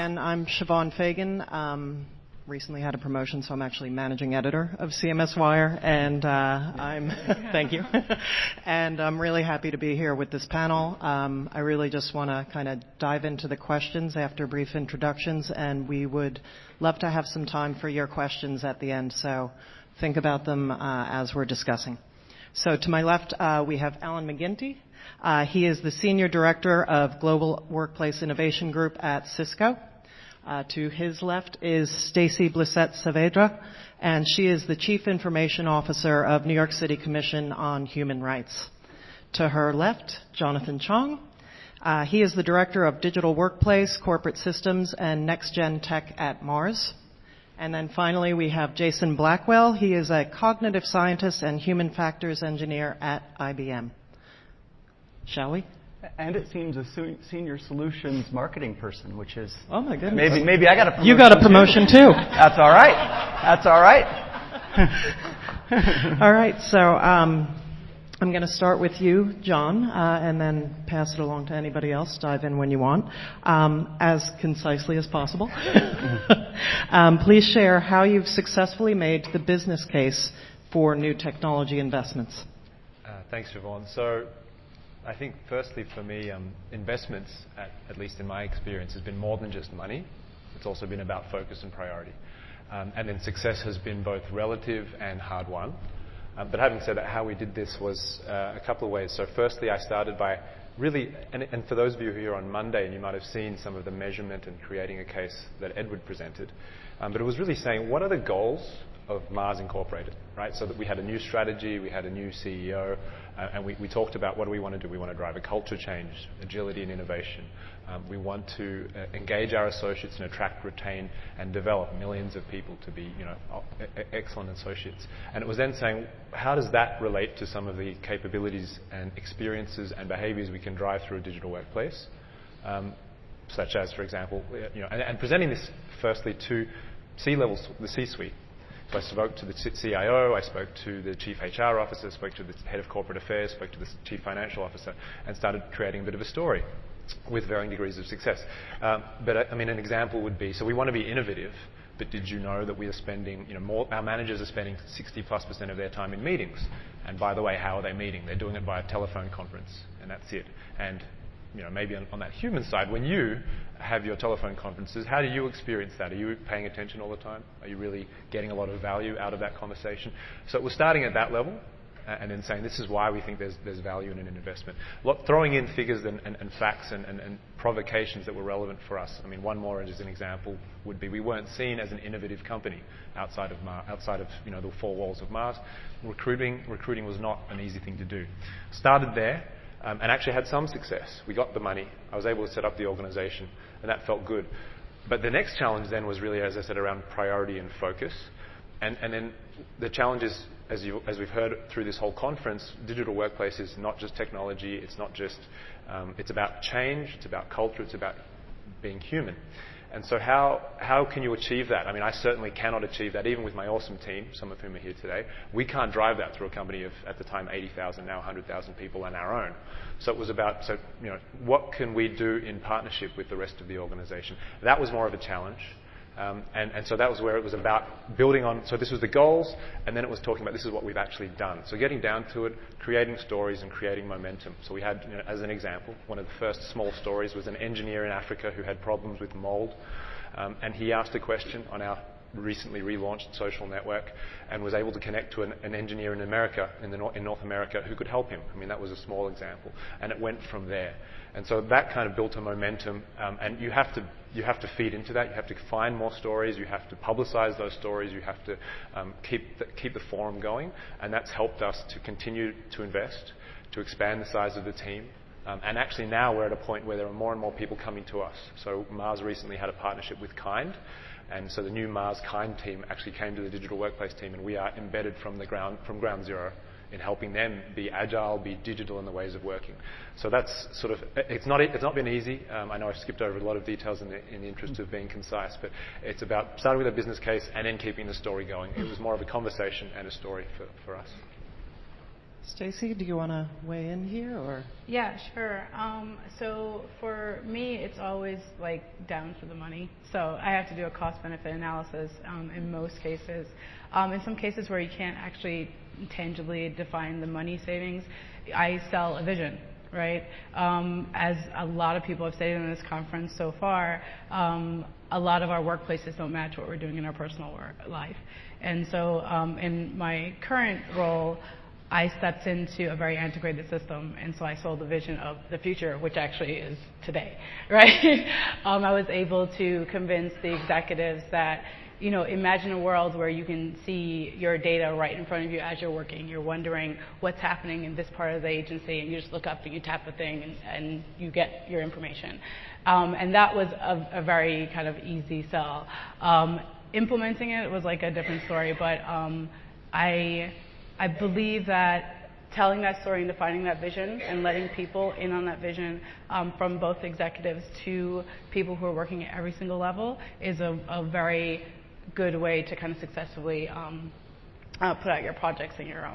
again. I'm Siobhan Fagan. Recently had a promotion, so I'm actually managing editor of CMS Wire, and thank you. And I'm really happy to be here with this panel. I really just want to kind of dive into the questions after brief introductions, and we would love to have some time for your questions at the end, so think about them as we're discussing. So to my left, we have Alan McGinty. He is the Senior Director of Global Workplace Innovation Group at Cisco. To his left is Stacy Blissett Saavedra, and she is the Chief Information Officer of New York City Commission on Human Rights. To her left, Jonathan Chong. He is the Director of Digital Workplace, Corporate Systems, and Next Gen Tech at Mars. And then finally, we have Jason Blackwell. He is a cognitive scientist and human factors engineer at IBM. Shall we? And it seems a senior solutions marketing person, which is... Oh, my goodness. Maybe I got a promotion. You got a promotion, too. That's all right. That's all right. All right, so I'm going to start with you, John, and then pass it along to anybody else. Dive in when you want, as concisely as possible. Please share how you've successfully made the business case for new technology investments. Thanks, Siobhan. So I think firstly for me, investments, at least in my experience, has been more than just money. It's also been about focus and priority. And then success has been both relative and hard won. But having said that, how we did this was a couple of ways. So firstly, I started by really, and for those of you who are here on Monday, and you might have seen some of the measurement and creating a case that Edward presented, but it was really saying, what are the goals of Mars Incorporated, right? So that we had a new strategy, we had a new CEO, and we talked about what do we want to do. We want to drive a culture change, agility and innovation. We want to engage our associates and attract, retain, and develop millions of people to be, excellent associates. And it was then saying, how does that relate to some of the capabilities and experiences and behaviors we can drive through a digital workplace? Such as, for example, and presenting this firstly to C-levels, the C-suite. So I spoke to the CIO, I spoke to the chief HR officer, spoke to the head of corporate affairs, spoke to the chief financial officer, and started creating a bit of a story with varying degrees of success. But an example would be, so we want to be innovative, but did you know that we are spending, our managers are spending 60+% of their time in meetings. And by the way, how are they meeting? They're doing it via telephone conference, and that's it. And maybe on that human side, when you have your telephone conferences, how do you experience that? Are you paying attention all the time? Are you really getting a lot of value out of that conversation? So it was starting at that level, and then saying this is why we think there's value in an investment. Throwing in figures and facts and provocations that were relevant for us. One more as an example would be we weren't seen as an innovative company outside of the four walls of Mars. Recruiting was not an easy thing to do. Started there. And actually had some success. We got the money. I was able to set up the organization, and that felt good. But the next challenge then was really, as I said, around priority and focus. And then the challenge is, as we've heard through this whole conference, digital workplace is not just technology. It's not just, it's about change. It's about culture. It's about being human. And so how can you achieve that? I certainly cannot achieve that, even with my awesome team, some of whom are here today. We can't drive that through a company of, at the time, 80,000, now 100,000 people on our own. So it was about, what can we do in partnership with the rest of the organization? That was more of a challenge. And so that was where it was about building on. So this was the goals, and then it was talking about this is what we've actually done. So getting down to it, creating stories and creating momentum. So we had, as an example, one of the first small stories was an engineer in Africa who had problems with mold, and he asked a question on our recently relaunched social network and was able to connect to an engineer in America, in North America, who could help him. That was a small example, and it went from there. And so that kind of built a momentum, and you have to feed into that. You have to find more stories. You have to publicize those stories. You have to keep the forum going, and that's helped us to continue to invest, to expand the size of the team. And actually now we're at a point where there are more and more people coming to us. So Mars recently had a partnership with Kind, and so the new Mars Kind team actually came to the digital workplace team, and we are embedded from ground zero in helping them be agile, be digital in the ways of working. So that's sort of, it's not been easy. I know I've skipped over a lot of details in the interest of being concise, but it's about starting with a business case and then keeping the story going. It was more of a conversation and a story for us. Stacy, do you want to weigh in here, or? Yeah, sure. So for me, it's always like down for the money. So I have to do a cost-benefit analysis in most cases. In some cases where you can't actually tangibly define the money savings, I sell a vision, right? As a lot of people have stated in this conference so far, a lot of our workplaces don't match what we're doing in our personal life. And so in my current role, I stepped into a very integrated system, and so I sold the vision of the future, which actually is today, right? I was able to convince the executives that, you know, imagine a world where you can see your data right in front of you as you're working. You're wondering what's happening in this part of the agency, and you just look up and you tap a thing, and you get your information. And that was a very kind of easy sell. Implementing it was like a different story, but I believe that telling that story and defining that vision and letting people in on that vision, from both executives to people who are working at every single level, is a very good way to kind of successfully put out your projects and your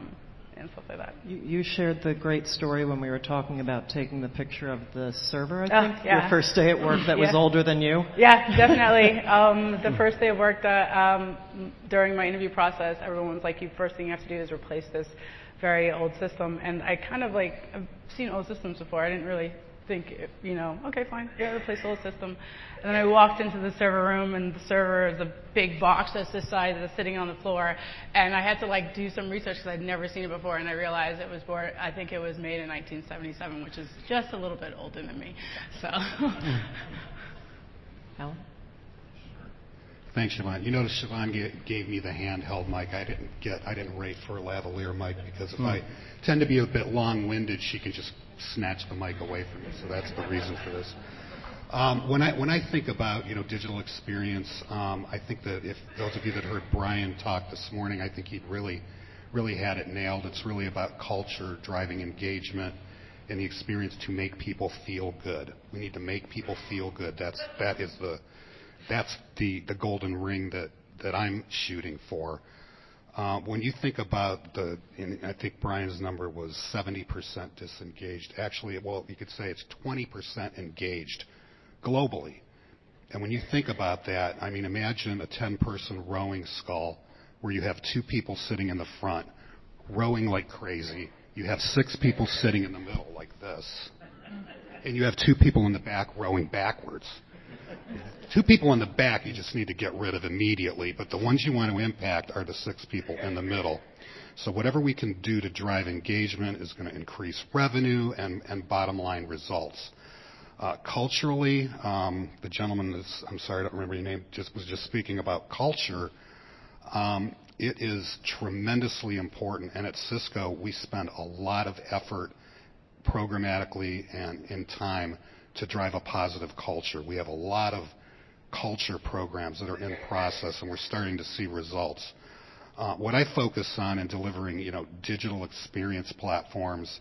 and stuff like that. You shared the great story when we were talking about taking the picture of the server, I think, yeah. your first day at work that was older than you. Yeah, definitely. The first day of work, during my interview process, everyone was like, first thing you have to do is replace this very old system. And I kind of like, I've seen old systems before. I didn't really think, you know, okay, fine, yeah, replace the old system. And then I walked into the server room, and the server is a big box that's this size that's sitting on the floor. And I had to like do some research because I'd never seen it before, and I realized it was I think it was made in 1977, which is just a little bit older than me. So. Alan? Thanks, Siobhan. You notice Siobhan gave me the handheld mic. I didn't rate for a lavalier mic because if I tend to be a bit long-winded, she can just snatch the mic away from me. So that's the reason for this. When I think about digital experience, I think that if those of you that heard Brian talk this morning, I think he'd really had it nailed. It's really about culture, driving engagement, and the experience to make people feel good. We need to make people feel good. That's the golden ring that I'm shooting for. When you think about and I think Brian's number was 70% disengaged. Actually, well, you could say it's 20% engaged globally. And when you think about that, I mean, imagine a 10-person rowing scull where you have 2 people sitting in the front rowing like crazy. You have 6 people sitting in the middle like this. And you have 2 people in the back rowing backwards. 2 people in the back you just need to get rid of immediately, but the ones you want to impact are the 6 people in the middle. So whatever we can do to drive engagement is going to increase revenue and bottom line results. Culturally, the gentleman I'm sorry, I don't remember your name, was just speaking about culture. It is tremendously important, and at Cisco we spend a lot of effort programmatically and in time to drive a positive culture. We have a lot of culture programs that are in process, and we're starting to see results. What I focus on in delivering, digital experience platforms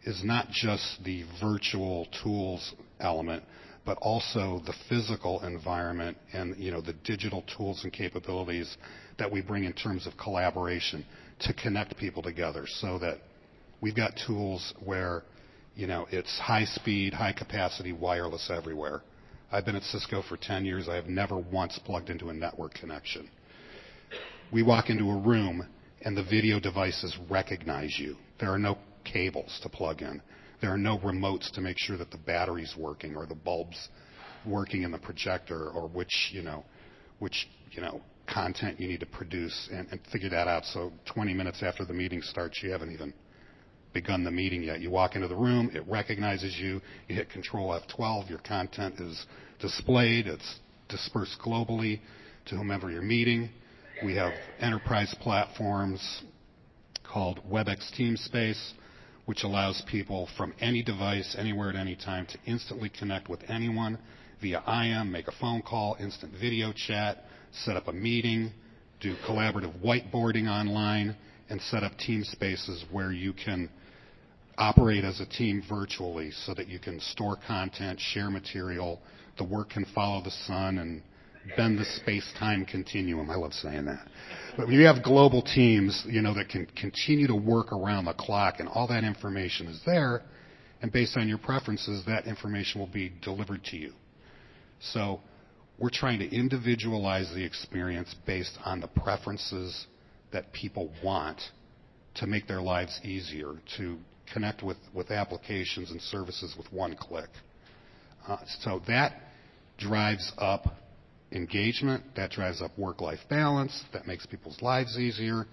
is not just the virtual tools element, but also the physical environment and, the digital tools and capabilities that we bring in terms of collaboration to connect people together, so that we've got tools where it's high speed, high capacity, wireless everywhere. I've been at Cisco for 10 years. I have never once plugged into a network connection. We walk into a room and the video devices recognize you. There are no cables to plug in. There are no remotes to make sure that the battery's working or the bulb's working in the projector, or which content you need to produce, and figure that out. So 20 minutes after the meeting starts, you haven't even begun the meeting yet. You walk into the room, it recognizes you, you hit Control F12, your content is displayed, it's dispersed globally to whomever you're meeting. We have enterprise platforms called WebEx TeamSpace, which allows people from any device, anywhere at any time, to instantly connect with anyone via IM, make a phone call, instant video chat, set up a meeting, do collaborative whiteboarding online, and set up team spaces where you can operate as a team virtually so that you can store content, share material, the work can follow the sun and bend the space-time continuum. I love saying that. But when you have global teams, that can continue to work around the clock, and all that information is there, and based on your preferences, that information will be delivered to you. So we're trying to individualize the experience based on the preferences that people want to make their lives easier, to connect with applications and services with one click. So that drives up engagement, that drives up work-life balance, that makes people's lives easier,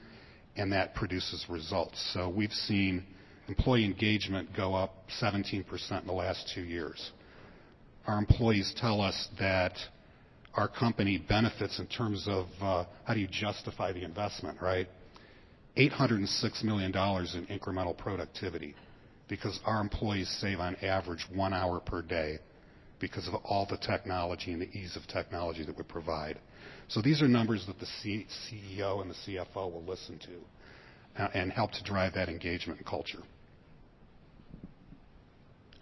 and that produces results. So we've seen employee engagement go up 17% in the last 2 years. Our employees tell us that our company benefits in terms of how do you justify the investment, right? $806 million in incremental productivity because our employees save on average 1 hour per day because of all the technology and the ease of technology that we provide. So these are numbers that the CEO and the CFO will listen to and help to drive that engagement and culture.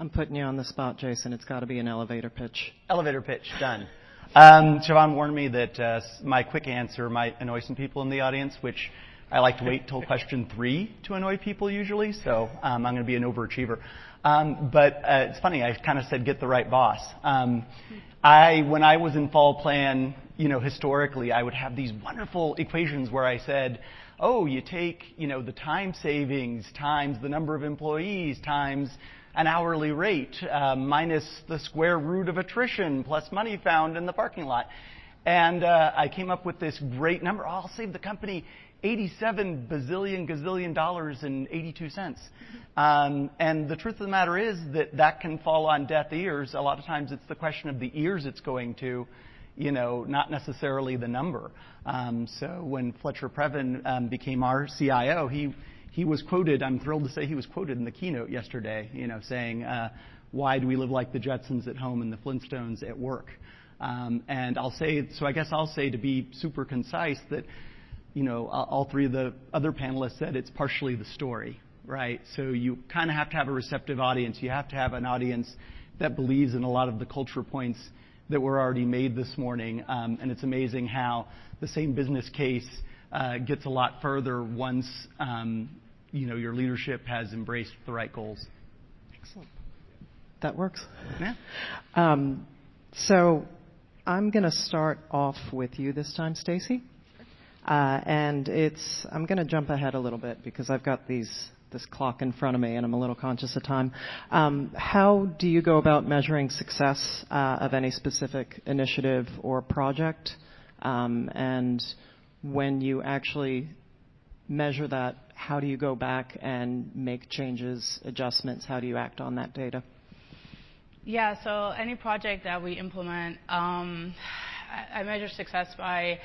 I'm putting you on the spot, Jason. It's got to be an elevator pitch. Elevator pitch, done. Siobhan warned me that my quick answer might annoy some people in the audience, which I like to wait till question 3 to annoy people usually, so I'm going to be an overachiever. But it's funny, I kind of said get the right boss. When I was in Fall Plan, historically, I would have these wonderful equations where I said, oh, you take, the time savings times the number of employees times an hourly rate minus the square root of attrition plus money found in the parking lot. And I came up with this great number. I'll save the company $87 gazillion and 82 cents. And the truth of the matter is that can fall on deaf ears. A lot of times it's the question of the ears it's going to, not necessarily the number. So when Fletcher Previn became our CIO, he was quoted, I'm thrilled to say he was quoted in the keynote yesterday, saying, why do we live like the Jetsons at home and the Flintstones at work? And I guess I'll say to be super concise that, all 3 of the other panelists said it's partially the story, right? So you kind of have to have a receptive audience. You have to have an audience that believes in a lot of the culture points that were already made this morning. And it's amazing how the same business case gets a lot further once, your leadership has embraced the right goals. Excellent. That works. Yeah. So I'm going to start off with you this time, Stacy. And I'm going to jump ahead a little bit because I've got this clock in front of me and I'm a little conscious of time. How do you go about measuring success of any specific initiative or project? And when you actually measure that, how do you go back and make changes, adjustments? How do you act on that data? Yeah, so any project that we implement, I measure success by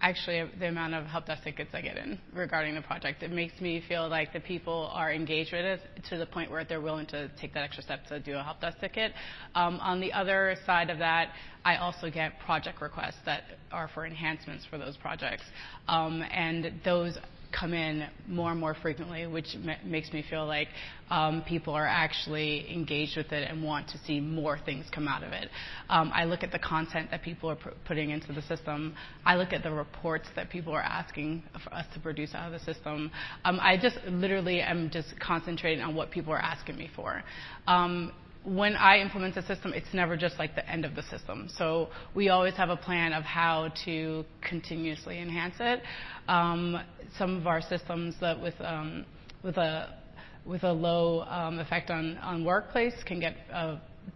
actually the amount of help desk tickets I get in regarding the project. It makes me feel like the people are engaged with it to the point where they're willing to take that extra step to do a help desk ticket. On the other side of that, I also get project requests that are for enhancements for those projects. And those come in more and more frequently, which makes me feel like people are actually engaged with it and want to see more things come out of it. I look at the content that people are putting into the system. I look at the reports that people are asking for us to produce out of the system. I just literally am just concentrating on what people are asking me for. When I implement a system, it's never just like the end of the system. So we always have a plan of how to continuously enhance it. Some of our systems that with a low effect on workplace can get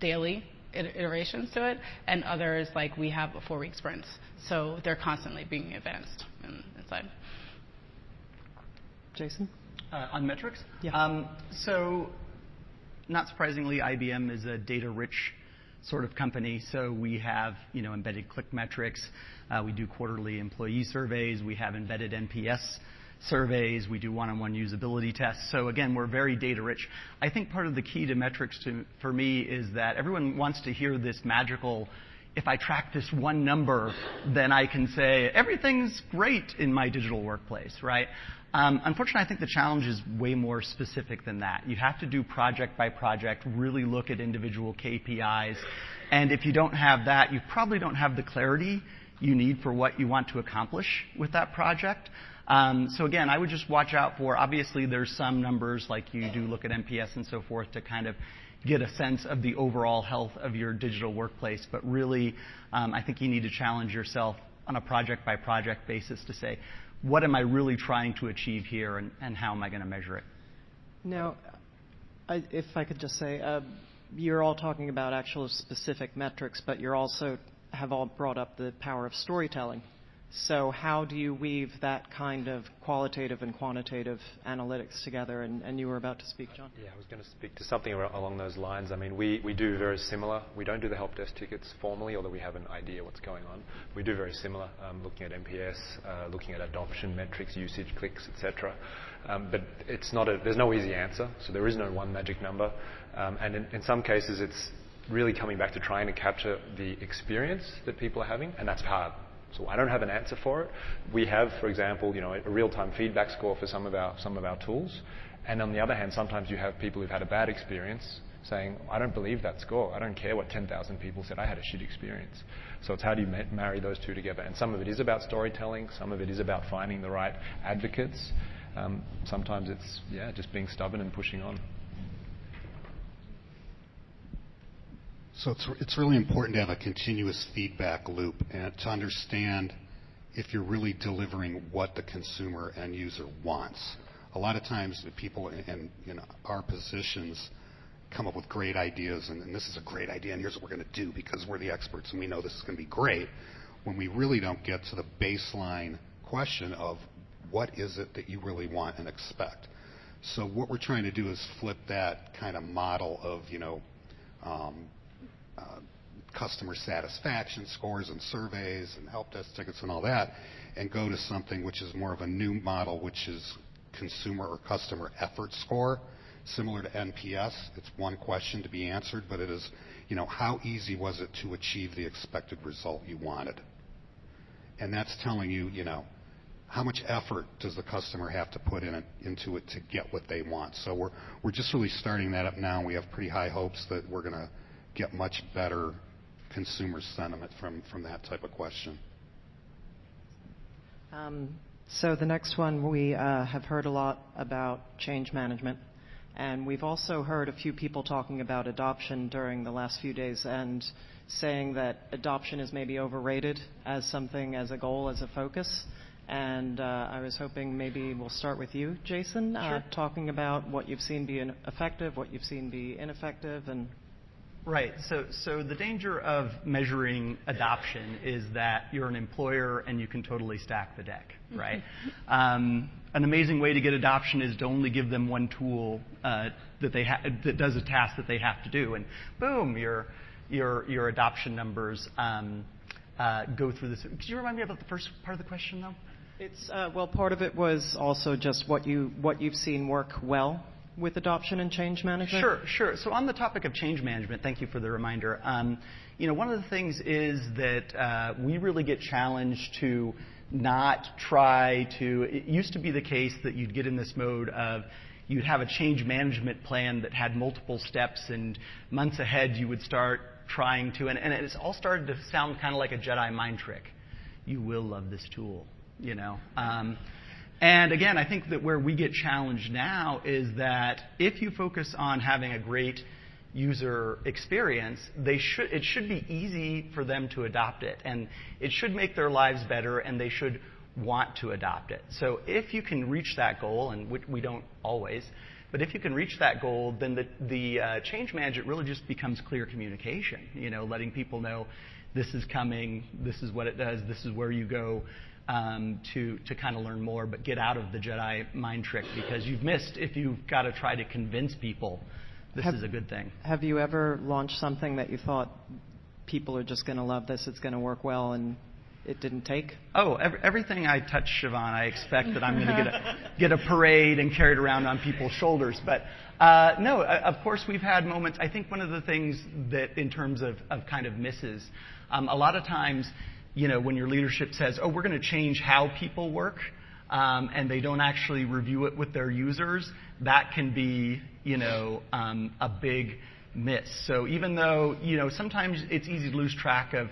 daily iterations to it, and others, like we have 4-week sprints. So they're constantly being advanced inside. Jason? On metrics? Yeah. So not surprisingly, IBM is a data-rich sort of company. So we have, embedded click metrics. We do quarterly employee surveys. We have embedded NPS surveys. We do one-on-one usability tests. So again, we're very data-rich. I think part of the key to metrics for me is that everyone wants to hear this magical, if I track this one number, then I can say everything's great in my digital workplace, right? Unfortunately, I think the challenge is way more specific than that. You have to do project by project, really look at individual KPIs. And if you don't have that, you probably don't have the clarity you need for what you want to accomplish with that project. So again, I would just watch out for, obviously there's some numbers like you do look at NPS and so forth to kind of get a sense of the overall health of your digital workplace. But really, I think you need to challenge yourself on a project-by-project basis to say, what am I really trying to achieve here, and how am I going to measure it? Now, if I could just say, you're all talking about actual specific metrics, but you're also have all brought up the power of storytelling. So how do you weave that kind of qualitative and quantitative analytics together? And you were about to speak, John. Yeah, I was going to speak to something along those lines. I mean, we do very similar. We don't do the help desk tickets formally, although we have an idea what's going on. We do very similar, looking at NPS, looking at adoption metrics, usage, clicks, etc. But it's not there's no easy answer, so there is no one magic number. And in some cases, it's really coming back to trying to capture the experience that people are having, and that's hard. So I don't have an answer for it. We have, for example, a real-time feedback score for some of our tools. And on the other hand, sometimes you have people who've had a bad experience saying, I don't believe that score. I don't care what 10,000 people said. I had a shit experience. So it's how do you marry those two together? And some of it is about storytelling. Some of it is about finding the right advocates. Sometimes it's, just being stubborn and pushing on. So it's really important to have a continuous feedback loop and to understand if you're really delivering what the consumer end user wants. A lot of times the people in our positions come up with great ideas, and this is a great idea, and here's what we're going to do because we're the experts and we know this is going to be great, when we really don't get to the baseline question of what is it that you really want and expect. So what we're trying to do is flip that kind of model of, customer satisfaction scores and surveys and help desk tickets and all that, and go to something which is more of a new model, which is consumer or customer effort score, similar to NPS. It's one question to be answered, but it is, how easy was it to achieve the expected result you wanted? And that's telling you, how much effort does the customer have to put into it to get what they want? So we're just really starting that up now. We have pretty high hopes that we're going to get much better consumer sentiment from that type of question. So the next one, we have heard a lot about change management, and we've also heard a few people talking about adoption during the last few days and saying that adoption is maybe overrated as something, as a goal, as a focus. And I was hoping maybe we'll start with you, Jason, Sure. Talking about what you've seen be effective, what you've seen be ineffective, and Right. So the danger of measuring adoption is that you're an employer and you can totally stack the deck, right? An amazing way to get adoption is to only give them one tool that does a task that they have to do, and boom, your adoption numbers go through this. Could you remind me about the first part of the question, though? It's part of it was also just what you've seen work well with adoption and change management? Sure. So on the topic of change management, thank you for the reminder. One of the things is that we really get challenged to not try to. It used to be the case that you'd get in this mode of you'd have a change management plan that had multiple steps, and months ahead you would start trying to, and it's all started to sound kind of like a Jedi mind trick. You will love this tool, And again, I think that where we get challenged now is that if you focus on having a great user experience, it should be easy for them to adopt it, and it should make their lives better, and they should want to adopt it. So if you can reach that goal, and we don't always, but if you can reach that goal, then the change management really just becomes clear communication, letting people know this is coming, this is what it does, this is where you go. To kind of learn more, but get out of the Jedi mind trick, because you've missed if you've got to try to convince people this is a good thing. Have you ever launched something that you thought people are just going to love this, it's going to work well, and it didn't take? Oh, everything I touch, Siobhan, I expect that I'm going to get a parade and carried around on people's shoulders. But no, of course we've had moments. I think one of the things that in terms of kind of misses, a lot of times, when your leadership says, oh, we're going to change how people work, and they don't actually review it with their users, that can be, a big miss. So even though, sometimes it's easy to lose track of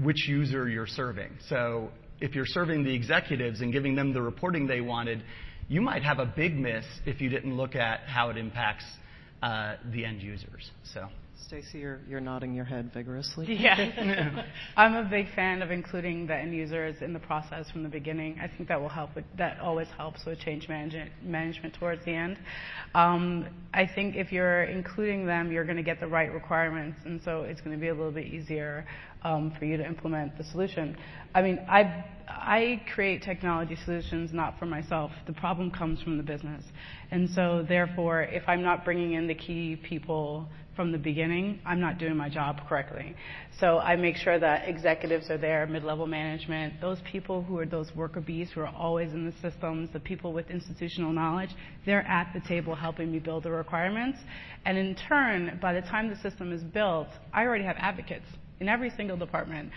which user you're serving. So if you're serving the executives and giving them the reporting they wanted, you might have a big miss if you didn't look at how it impacts the end users. So. Stacy, you're nodding your head vigorously. Yeah. I'm a big fan of including the end users in the process from the beginning. I think that will help. That always helps with change management towards the end. I think if you're including them, you're going to get the right requirements, and so it's going to be a little bit easier for you to implement the solution. I mean, I create technology solutions not for myself. The problem comes from the business. And so therefore, if I'm not bringing in the key people from the beginning, I'm not doing my job correctly. So I make sure that executives are there, mid-level management, those people who are those worker bees who are always in the systems, the people with institutional knowledge, they're at the table helping me build the requirements. And in turn, by the time the system is built, I already have advocates in every single department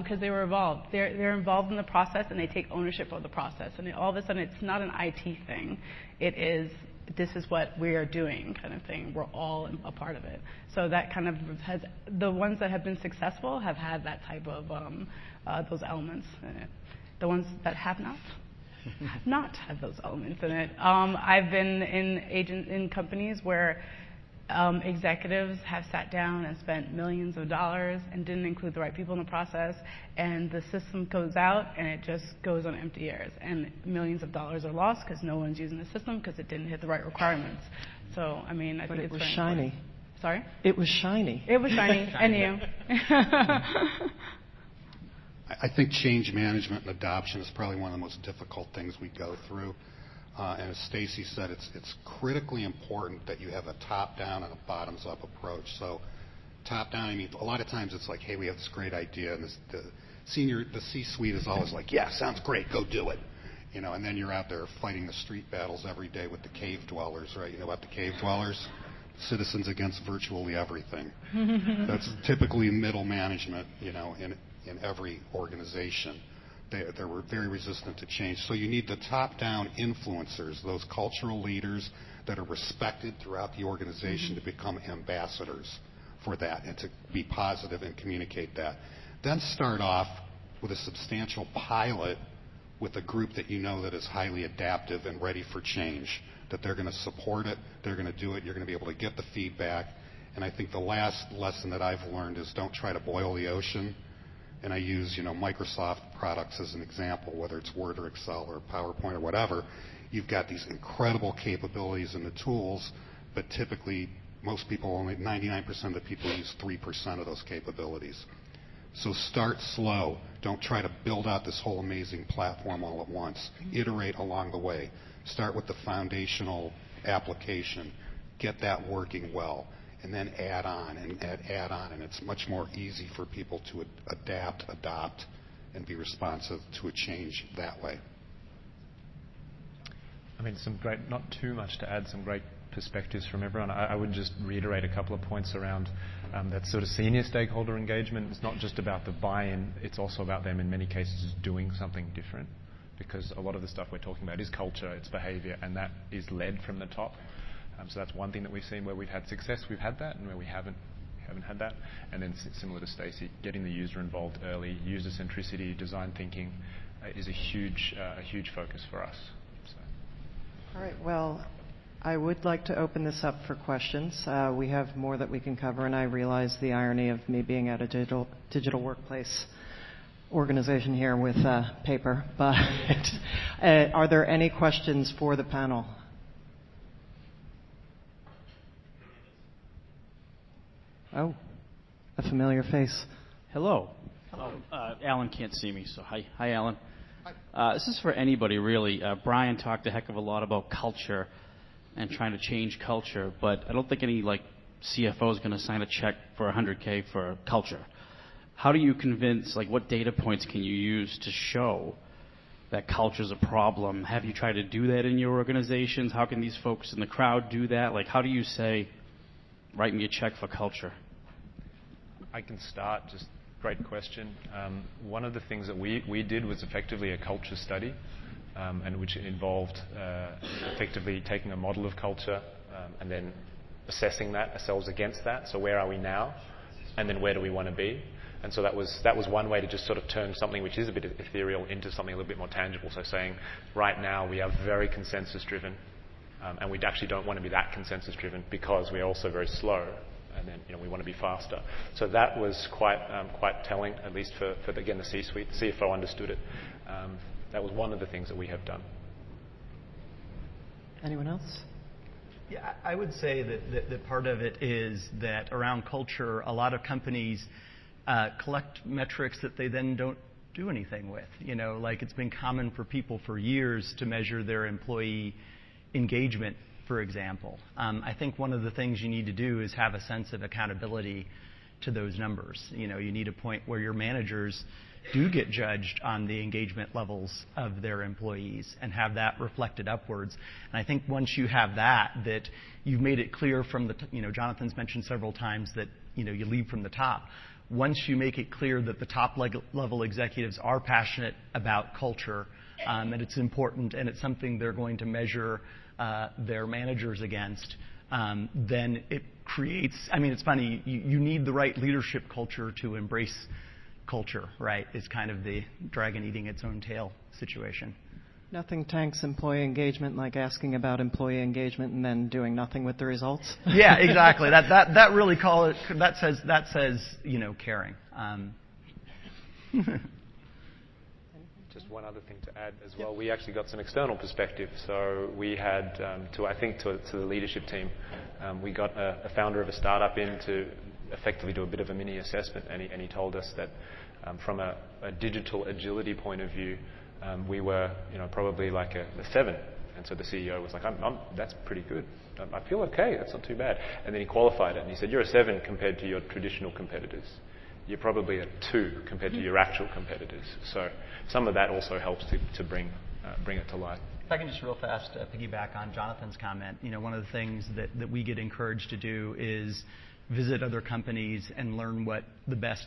because they were involved. They're involved in the process and they take ownership of the process. And all of a sudden, it's not an IT thing. It is, this is what we are doing kind of thing. We're all a part of it. So that kind of has, the ones that have been successful have had that type of, those elements in it. The ones that have not had those elements in it. I've been in companies where executives have sat down and spent millions of dollars and didn't include the right people in the process, and the system goes out and it just goes on empty ears, and millions of dollars are lost because no one's using the system because it didn't hit the right requirements. So, I mean, I think it's was very shiny. important. Sorry? It was shiny. It was shiny, and new. I think change management and adoption is probably one of the most difficult things we go through. And as Stacy said, it's critically important that you have a top-down and a bottoms-up approach. So top-down, I mean, a lot of times it's like, hey, we have this great idea, and the C-suite is always like, yeah, sounds great, go do it. You know, and then you're out there fighting the street battles every day with the cave dwellers, right? You know about the cave dwellers? Citizens against virtually everything. That's typically middle management, you know, in every organization. They were very resistant to change. So you need the top-down influencers, those cultural leaders that are respected throughout the organization to become ambassadors for that and to be positive and communicate that. Then start off with a substantial pilot with a group that you know that is highly adaptive and ready for change, that they're going to support it, they're going to do it, you're going to be able to get the feedback. And I think the last lesson that I've learned is don't try to boil the ocean. And I use, you know, Microsoft products as an example, whether it's Word or Excel or PowerPoint or whatever. You've got these incredible capabilities in the tools, but typically most people, only 99% of the people use 3% of those capabilities. So start slow. Don't try to build out this whole amazing platform all at once. Iterate along the way. Start with the foundational application. Get that working well. And then add on, and it's much more easy for people to adapt, adopt, and be responsive to a change that way. I mean, not too much to add, some great perspectives from everyone. I would just reiterate a couple of points around that sort of senior stakeholder engagement. It's not just about the buy-in, it's also about them in many cases doing something different, because a lot of the stuff we're talking about is culture, it's behavior, and that is led from the top. So that's one thing that we've seen where we've had success, we've had that, and where we haven't had that. And then similar to Stacy, getting the user involved early, user centricity, design thinking is a huge focus for us. So. All right, well, I would like to open this up for questions. We have more that we can cover, and I realize the irony of me being at a digital workplace organization here with paper, but are there any questions for the panel? Oh, a familiar face. Hello. Alan can't see me, so hi, Alan. Hi. This is for anybody, really. Brian talked a heck of a lot about culture and trying to change culture, but I don't think any CFO is going to sign a check for $100K for culture. How do you convince? What data points can you use to show that culture is a problem? Have you tried to do that in your organizations? How can these folks in the crowd do that? How do you say, write me a check for culture? I can start. Just great question. One of the things that we did was effectively a culture study, and which involved effectively taking a model of culture and then assessing that ourselves against that. So where are we now, and then where do we want to be? And so that was one way to just sort of turn something which is a bit ethereal into something a little bit more tangible. So saying, right now we are very consensus-driven, and we actually don't want to be that consensus-driven because we are also very slow, and then we want to be faster. So that was quite telling, at least for again the C-suite. The CFO understood it. That was one of the things that we have done. Anyone else? Yeah, I would say that part of it is that around culture, a lot of companies collect metrics that they then don't do anything with. Like it's been common for people for years to measure their employee engagement, for example. I think one of the things you need to do is have a sense of accountability to those numbers. You need a point where your managers do get judged on the engagement levels of their employees and have that reflected upwards. And I think once you have that you've made it clear from the, Jonathan's mentioned several times that, you lead from the top. Once you make it clear that the top level executives are passionate about culture, and it's important and it's something they're going to measure their managers against, then it creates, it's funny, you need the right leadership culture to embrace culture, right? It's kind of the dragon eating its own tail situation. Nothing tanks employee engagement like asking about employee engagement and then doing nothing with the results. Yeah, exactly. That really that says caring. Just one other thing to add as well. We actually got some external perspective. So we had to the leadership team, we got a founder of a startup in to effectively do a bit of a mini assessment, and he told us that from a digital agility point of view, we were probably like a 7. And so the CEO was like, that's pretty good. I feel okay. That's not too bad. And then he qualified it, and he said, you're a 7 compared to your traditional competitors. You're probably a 2 compared to your actual competitors. So some of that also helps to bring it to light. If I can just real fast piggyback on Jonathan's comment, one of the things that we get encouraged to do is visit other companies and learn what the best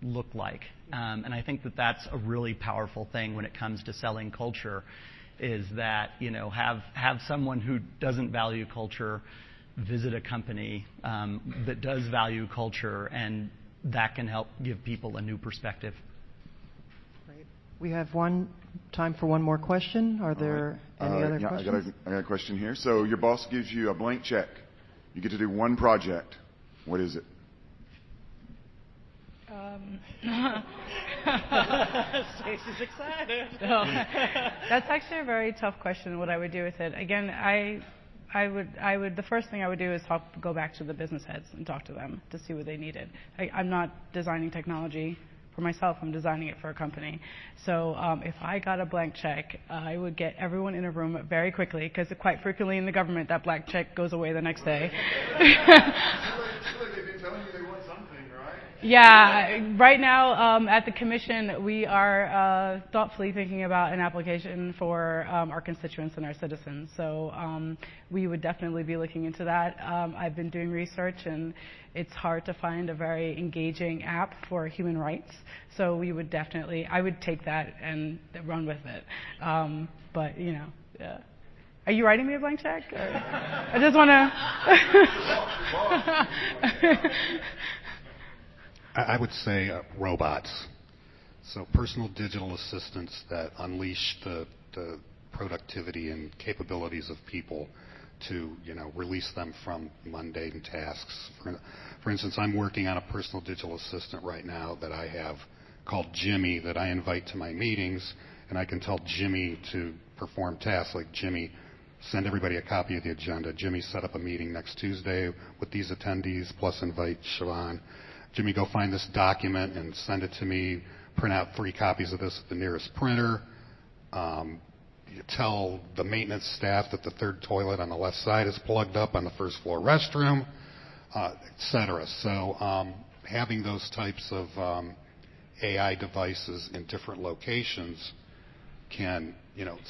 look like. And I think that's a really powerful thing when it comes to selling culture, is that have someone who doesn't value culture visit a company that does value culture, and that can help give people a new perspective. Great. We have time for one more question. Are there any other questions? I got a question here. So your boss gives you a blank check. You get to do one project. What is it? Stacey's excited. That's actually a very tough question, what I would do with it. Again, I would the first thing I would do is go back to the business heads and talk to them to see what they needed. I'm not designing technology for myself, I'm designing it for a company. So if I got a blank check, I would get everyone in a room very quickly, because quite frequently in the government, that blank check goes away the next day. Yeah, right now at the Commission, we are thoughtfully thinking about an application for our constituents and our citizens. So we would definitely be looking into that. I've been doing research, and it's hard to find a very engaging app for human rights. So we would I would take that and run with it. But, Are you writing me a blank check? Or? I just want to... I would say robots. So personal digital assistants that unleash the productivity and capabilities of people to, release them from mundane tasks. For instance, I'm working on a personal digital assistant right now that I have called Jimmy that I invite to my meetings, and I can tell Jimmy to perform tasks like, Jimmy, send everybody a copy of the agenda. Jimmy, set up a meeting next Tuesday with these attendees, plus invite Siobhan. Jimmy, go find this document and send it to me. Print out 3 copies of this at the nearest printer. You tell the maintenance staff that the 3rd toilet on the left side is plugged up on the 1st floor restroom, etc. So having those types of AI devices in different locations can,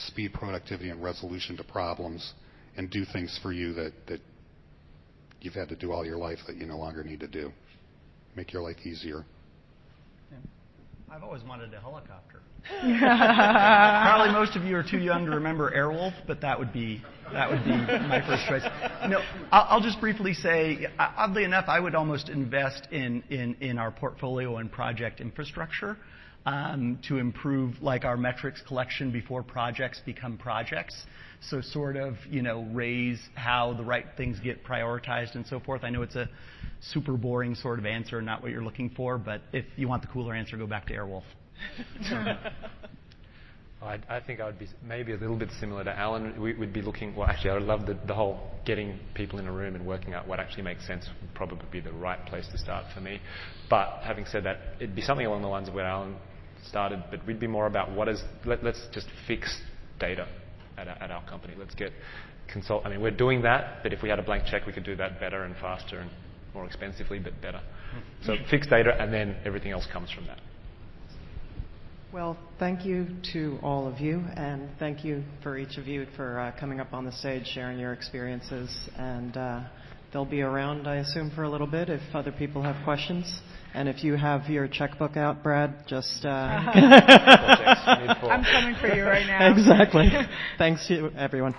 speed productivity and resolution to problems and do things for you that you've had to do all your life that you no longer need to do. Make your life easier. Yeah. I've always wanted a helicopter. Probably most of you are too young to remember Airwolf, but that would be my first choice. No, I'll just briefly say, oddly enough, I would almost invest in our portfolio and project infrastructure to improve like our metrics collection before projects become projects. So sort of, raise how the right things get prioritized and so forth. I know it's a super boring sort of answer, not what you're looking for, but if you want the cooler answer, go back to Airwolf. I think I would be maybe a little bit similar to Alan. We'd be looking, well, actually, I would love the whole getting people in a room and working out what actually makes sense would probably be the right place to start for me. But having said that, it'd be something along the lines of where Alan started, but we'd be more about let's just fix data at our company. Let's get consult. I mean, we're doing that, but if we had a blank check, we could do that better and faster and more expensively, but better. So fix data, and then everything else comes from that. Well, thank you to all of you, and thank you for each of you for coming up on the stage, sharing your experiences, and they'll be around, I assume, for a little bit if other people have questions. And if you have your checkbook out, Brad, just... I'm coming for you right now. Exactly. Thanks, everyone.